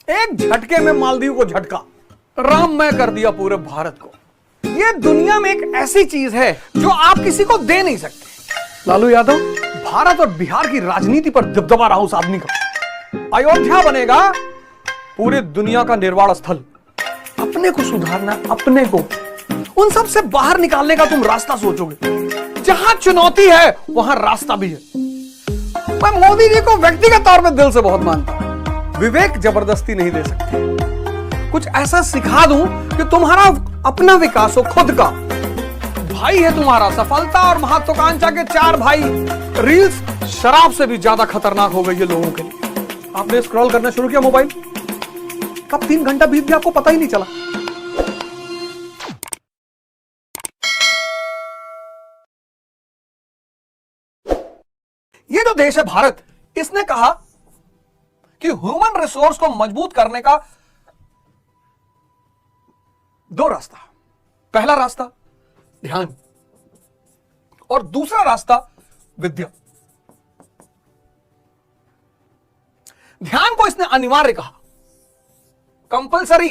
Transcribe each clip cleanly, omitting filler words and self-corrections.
एक झटके में मालदीव को झटका, राममय कर दिया पूरे भारत को। ये दुनिया में एक ऐसी चीज है जो आप किसी को दे नहीं सकते। लालू यादव, भारत और बिहार की राजनीति पर दबदबा रहा उस आदमी का। अयोध्या बनेगा पूरी दुनिया का निर्वाण स्थल। अपने को सुधारना, अपने को उन सब से बाहर निकालने का तुम रास्ता सोचोगे। जहां चुनौती है वहां रास्ता भी है। मैं मोदी जी को व्यक्तिगत तौर पर दिल से बहुत मानता हूं। विवेक जबरदस्ती नहीं दे सकते। कुछ ऐसा सिखा दूं कि तुम्हारा अपना विकास हो, खुद का। भाई है तुम्हारा, सफलता और महत्वाकांक्षा के 4 भाई। रील्स शराब से भी ज्यादा खतरनाक हो गई है लोगों के लिए। आपने स्क्रॉल करना शुरू किया मोबाइल, कब 3 घंटा बीत गया आपको पता ही नहीं चला। ये जो देश है भारत, इसने कहा कि ह्यूमन रिसोर्स को मजबूत करने का 2 रास्ता। पहला रास्ता ध्यान और दूसरा रास्ता विद्या। ध्यान को इसने अनिवार्य कहा, कंपलसरी।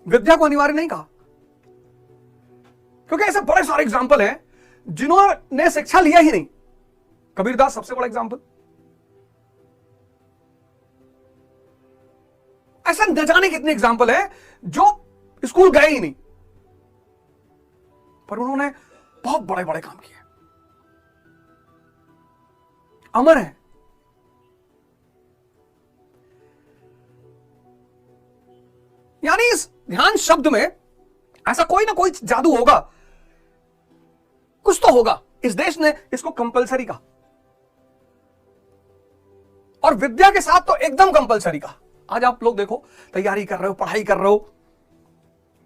विद्या को अनिवार्य नहीं कहा, क्योंकि ऐसे बड़े सारे एग्जाम्पल हैं जिन्होंने शिक्षा लिया ही नहीं। कबीरदास सबसे बड़ा एग्जाम्पल। ऐसा न जाने कितने एग्जाम्पल है जो स्कूल गए ही नहीं, पर उन्होंने बहुत बड़े बड़े काम किए, अमर है। यानी इस ध्यान शब्द में ऐसा कोई ना कोई जादू होगा, कुछ तो होगा। इस देश ने इसको कंपलसरी कहा और विद्या के साथ तो एकदम कंपलसरी कहा। आज आप लोग देखो, तैयारी कर रहे हो, पढ़ाई कर रहे हो।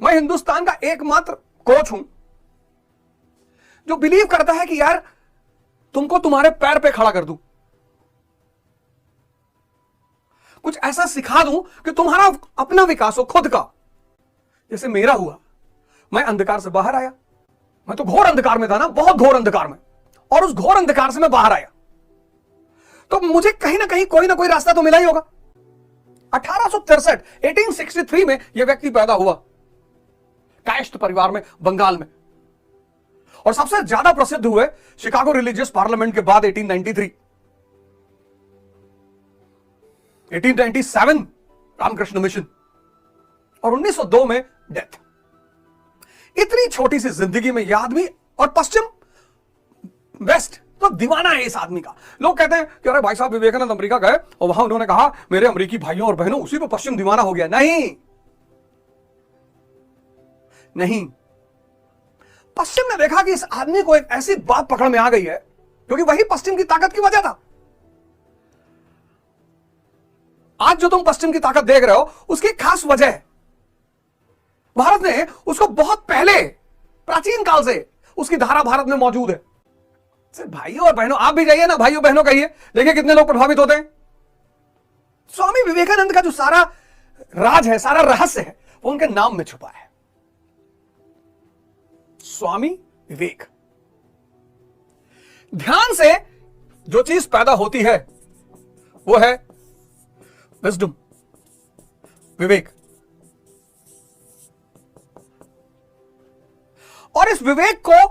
मैं हिंदुस्तान का एकमात्र कोच हूं जो बिलीव करता है कि यार तुमको तुम्हारे पैर पे खड़ा कर दूं, कुछ ऐसा सिखा दूं कि तुम्हारा अपना विकास हो, खुद का। जैसे मेरा हुआ, मैं अंधकार से बाहर आया। मैं तो घोर अंधकार में था ना, बहुत घोर अंधकार में, और उस घोर अंधकार से मैं बाहर आया तो मुझे कहीं ना कहीं कोई ना कोई रास्ता तो मिला ही होगा। 1863 में यह व्यक्ति पैदा हुआ कायस्थ परिवार में, बंगाल में, और सबसे ज्यादा प्रसिद्ध हुए शिकागो रिलीजियस पार्लियामेंट के बाद 1893, 1897 रामकृष्ण मिशन, और 1902 में डेथ। इतनी छोटी सी जिंदगी में यह आदमी, और पश्चिम वेस्ट तो दीवाना है इस आदमी का। लोग कहते हैं कि अरे भाई साहब विवेकानंद अमेरिका गए और वहां उन्होंने कहा मेरे अमेरिकी भाइयों और बहनों, उसी को पश्चिम दीवाना हो गया। नहीं नहीं, पश्चिम ने देखा कि इस आदमी को एक ऐसी बात पकड़ में आ गई है, क्योंकि वही पश्चिम की ताकत की वजह था। आज जो तुम पश्चिम की ताकत देख रहे हो उसकी खास वजह है। भारत ने उसको बहुत पहले, प्राचीन काल से उसकी धारा भारत में मौजूद है। भाइयों और बहनों, आप भी जाइए ना, भाइयों बहनों कहिए, देखिए कितने लोग प्रभावित होते हैं। स्वामी विवेकानंद का जो सारा राज है, सारा रहस्य है, वो उनके नाम में छुपा है। स्वामी विवेक। ध्यान से जो चीज पैदा होती है वो है विजडम, विवेक। और इस विवेक को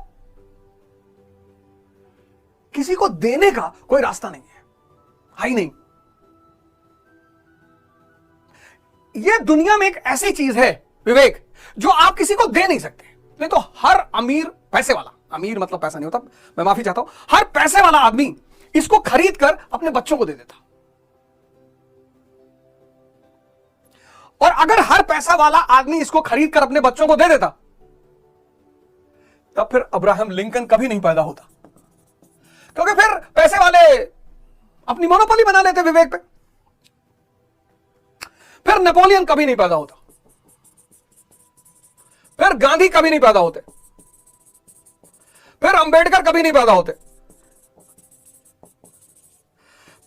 किसी को देने का कोई रास्ता नहीं है, ही नहीं। यह दुनिया में एक ऐसी चीज है विवेक, जो आप किसी को दे नहीं सकते। नहीं तो हर अमीर, पैसे वाला, अमीर मतलब पैसा नहीं होता, मैं माफी चाहता हूं, हर पैसे वाला आदमी इसको खरीद कर अपने बच्चों को दे देता। और अगर हर पैसा वाला आदमी इसको खरीद कर अपने बच्चों को दे देता, तब फिर अब्राहम लिंकन कभी नहीं पैदा होता, क्योंकि फिर पैसे वाले अपनी मोनोपोली बना लेते विवेक पे। फिर नेपोलियन कभी नहीं पैदा होता, फिर गांधी कभी नहीं पैदा होते, फिर अंबेडकर कभी नहीं पैदा होते,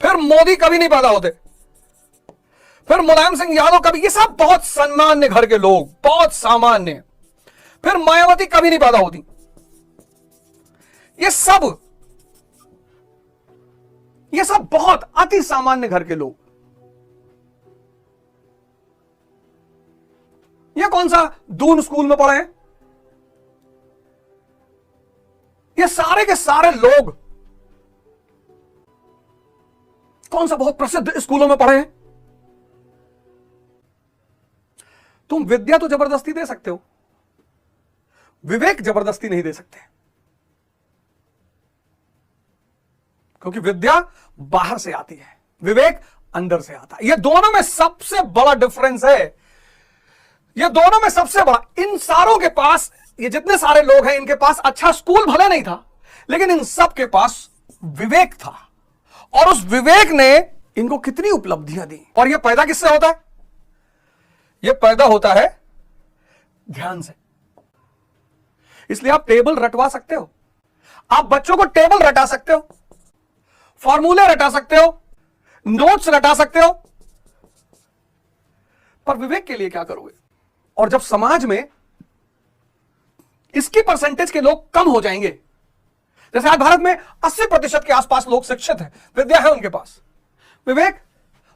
फिर मोदी कभी नहीं पैदा होते, फिर मुलायम सिंह यादव कभी, ये सब बहुत सामान्य घर के लोग, बहुत सामान्य। फिर मायावती कभी नहीं पैदा होती। ये सब बहुत अति सामान्य घर के लोग। ये कौन सा दून स्कूल में पढ़े हैं? ये सारे के सारे लोग कौन सा बहुत प्रसिद्ध स्कूलों में पढ़े हैं? तुम विद्या तो जबरदस्ती दे सकते हो, विवेक जबरदस्ती नहीं दे सकते, क्योंकि विद्या बाहर से आती है, विवेक अंदर से आता है। ये दोनों में सबसे बड़ा डिफरेंस है, ये दोनों में सबसे बड़ा। इन सारों के पास, ये जितने सारे लोग हैं, इनके पास अच्छा स्कूल भले नहीं था, लेकिन इन सब के पास विवेक था, और उस विवेक ने इनको कितनी उपलब्धियां दी। और यह पैदा किससे होता है? यह पैदा होता है ध्यान से। इसलिए आप टेबल रटवा सकते हो, आप बच्चों को टेबल रटा सकते हो, फॉर्मूले रटा सकते हो, नोट्स रटा सकते हो, पर विवेक के लिए क्या करोगे? और जब समाज में इसकी परसेंटेज के लोग कम हो जाएंगे, जैसे आज भारत में 80% के आसपास लोग शिक्षित हैं, विद्या है उनके पास, विवेक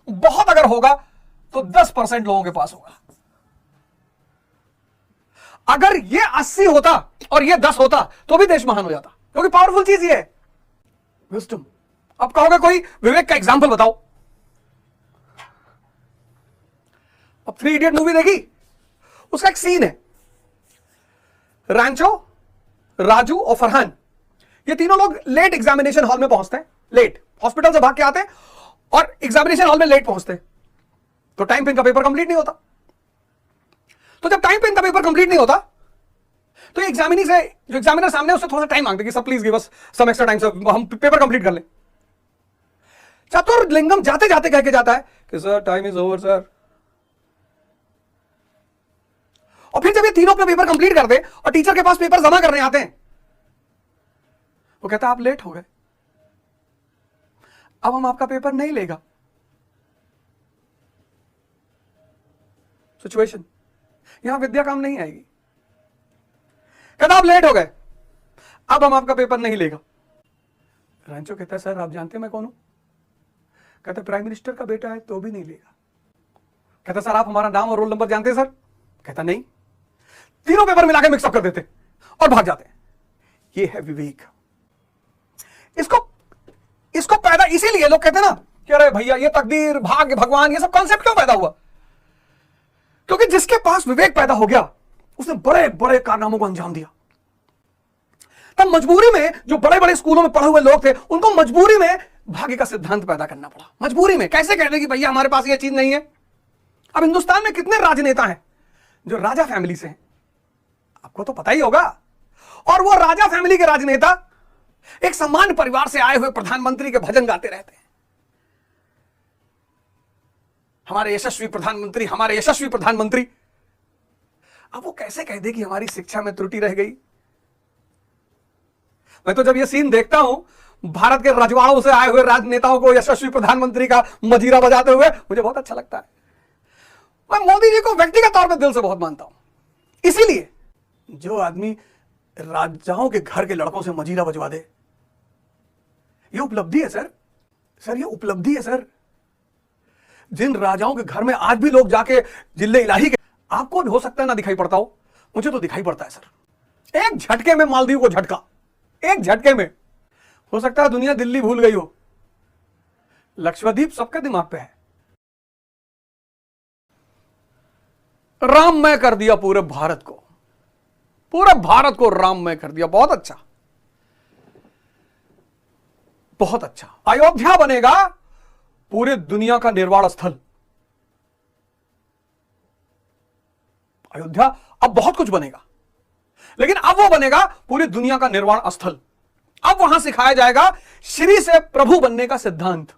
बहुत अगर होगा तो 10% लोगों के पास होगा। अगर ये 80 होता और ये 10 होता तो भी देश महान हो जाता, क्योंकि पावरफुल चीज ये है विजडम। अब कहोगे कोई विवेक का एग्जाम्पल बताओ। अब 3 इडियट मूवी देखी, उसका एक सीन है, रैंचो, राजू और फरहान, ये तीनों लोग लेट एग्जामिनेशन हॉल में पहुंचते हैं, लेट हॉस्पिटल से भाग के आते हैं और एग्जामिनेशन हॉल में लेट पहुंचते हैं, तो टाइम पे इनका पेपर कंप्लीट नहीं होता। तो जब टाइम पे इनका पेपर कंप्लीट नहीं होता तो एग्जामिनी से, जो एग्जामिनर सामने, उससे थोड़ा सा टाइम मांगते कि सब please give us some extra time, sir हम पेपर कंप्लीट कर लें। चतुर्लिंगम जाते जाते कह के जाता है कि sir time is over sir. और फिर जब ये तीनों अपना पेपर कंप्लीट कर दे और टीचर के पास पेपर जमा करने आते हैं, वो कहता है आप लेट हो गए, अब हम आपका पेपर नहीं लेगा। सिचुएशन, यहां विद्या काम नहीं आएगी। कहता आप लेट हो गए, अब हम आपका पेपर नहीं लेगा। रैंचो कहता है सर आप जानते हैं मैं कौन हूं? कहता प्राइम मिनिस्टर का बेटा है तो भी नहीं लेगा। कहता सर आप हमारा नाम और रोल नंबर जानते हैं सर? कहता नहीं। तीनों पेपर मिला के मिक्सअप कर देते और भाग जाते हैं। ये है विवेक। इसको पैदा इसीलिए लोग कहते हैं ना कि अरे भैया ये तकदीर, भाग्य, भगवान, ये सब कॉन्सेप्ट क्यों पैदा हुआ? क्योंकि जिसके पास विवेक पैदा हो गया उसने बड़े बड़े कारनामों को अंजाम दिया। तब मजबूरी में जो बड़े बड़े स्कूलों में पढ़े हुए लोग थे, उनको मजबूरी में भाग्य का सिद्धांत पैदा करना पड़ा। मजबूरी में कैसे कहते कि भैया हमारे पास ये चीज नहीं है। अब हिंदुस्तान में कितने राजनेता हैं जो राजा फैमिली से हैं, आपको तो पता ही होगा। और वो राजा फैमिली के राजनेता एक सामान्य परिवार से आए हुए प्रधानमंत्री के भजन गाते रहते हैं, हमारे यशस्वी प्रधानमंत्री, हमारे यशस्वी प्रधानमंत्री। अब वो कैसे कह दे कि हमारी शिक्षा में त्रुटि रह गई? मैं तो जब ये सीन देखता हूं भारत के रजवाड़ों से आए हुए राजनेताओं को यशस्वी प्रधानमंत्री का मजीरा बजाते हुए, मुझे बहुत अच्छा लगता है। मैं मोदी जी को व्यक्तिगत तौर पर दिल से बहुत मानता हूं। इसीलिए जो आदमी राजाओं के घर के लड़कों से मजीरा बजवा दे, ये उपलब्धि है सर। सर ये उपलब्धि है सर। जिन राजाओं के घर में आज भी लोग जाके जिले इलाही के, आपको हो सकता है ना दिखाई पड़ता हो, मुझे तो दिखाई पड़ता है सर। एक झटके में मालदीव को झटका, एक झटके में। हो सकता है दुनिया दिल्ली भूल गई हो, लक्षद्वीप सबके दिमाग पे है। राममय कर दिया पूरे भारत को, पूरे भारत को राममय कर दिया। बहुत अच्छा, बहुत अच्छा। अयोध्या बनेगा पूरे दुनिया का निर्वाण स्थल। अयोध्या अब बहुत कुछ बनेगा, लेकिन अब वो बनेगा पूरी दुनिया का निर्वाण स्थल। अब वहां सिखाया जाएगा श्री से प्रभु बनने का सिद्धांत।